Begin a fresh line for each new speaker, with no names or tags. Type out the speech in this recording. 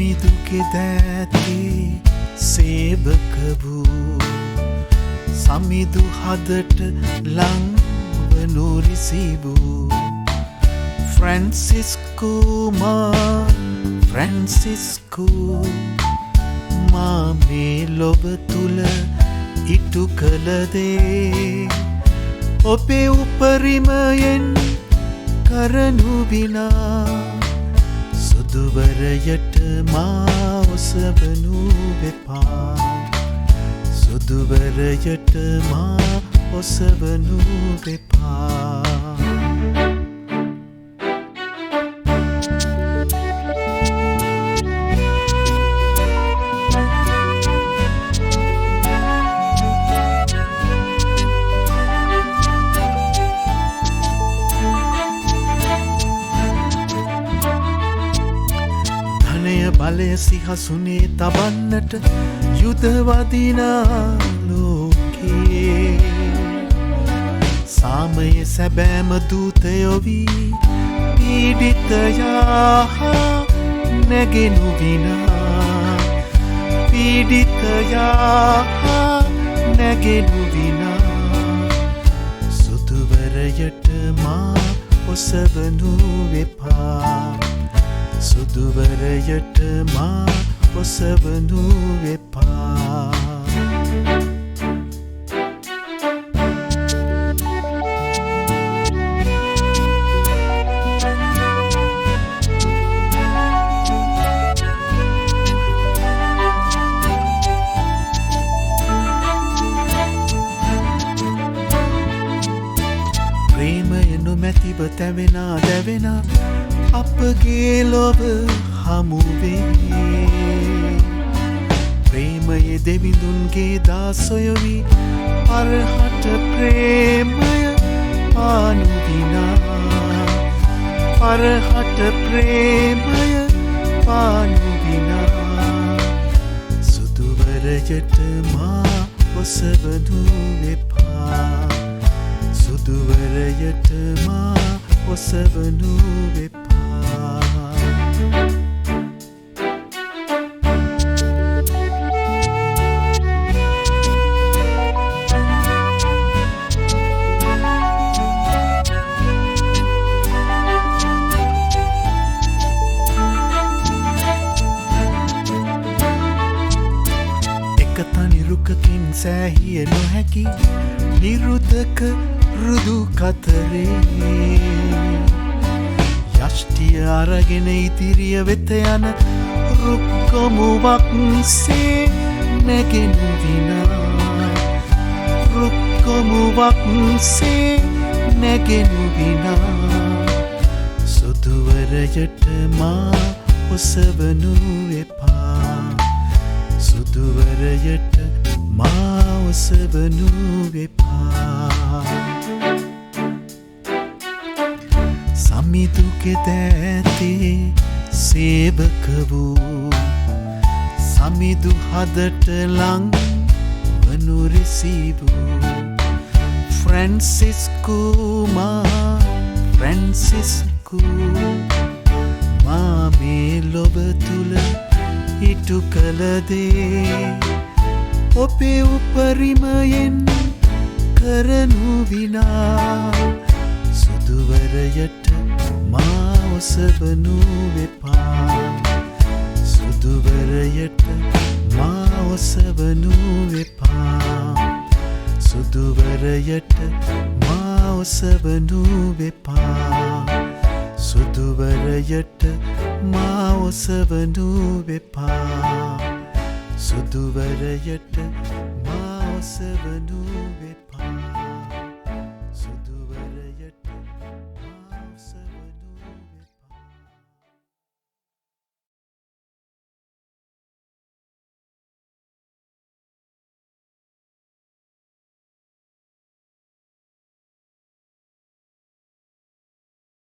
සමිදුකෙ දෑතේ සේවක වූ සමිදු හදට ලංවනු රිසිවූ ෆ්‍රැන්සිස්කෝ මා මේ ලොව තුල ඉටු කළදේ ඔබේ උපරිමයෙන් කරනු විනා සුදුවරයට මා ඔසවනු වෙපා සුදුවරයට මා ඔසවනු වෙපා බලය සිහසුනේ තබන්නට යුදවදිනා ලෝකේ සාමයේ සැබෑම දූතයොවී පීඩිතයා නැගෙනු විනා පීඩිතයා නැගෙනු විනා සුදුවරයට මා ඔසවනු වෙපා සුදුවරයට මා ඔසවනු වෙපා ප්‍රේමය නොමැතිව තැවෙනා දැවෙනා අපගේ ලොව හමුවේ ප්‍රේමයේ දෙවිඳුන්ගේ දාසොයවි අරහට ප්‍රේමය පානු විනා අරහට ප්‍රේමය පානු විනා සුදුවරයට මා ඔසවනු වෙපා සුදුවරයට මා ඔසවනු වෙපා එකතනි රුකකින් සෑහිය නොහැකි නිරුදක රුදු කතරේ යෂ්ටිය අරගෙන ඉදිරිය වෙත යන රුක්කොමුවක් සේ නැගෙනු විනා රුක්කොමුවක් සේ නැගෙනු විනා සුදුවරයට මා ඔසවනු වෙපා සුදුවරයට මා ඔසවනු වෙපා සමිදුකෙ දෑතේ සේවක වූ සමිදු හදට ලංවනු රිසිවූ ෆ්‍රැන්සිස්කෝ මා මේ ලොව තුල ඉටු කළදේ ඔබේ උපරිමයෙන් කරනු විනා සුදුවරයට මා ඔසවනු වෙපා සුදුවරයට මා ඔසවනු වෙපා සුදුවරයට මා ඔසවනු වෙපා සුදුවරයට මා ඔසවනු වෙපා සුදුවරයට මා ඔසවනු වෙපා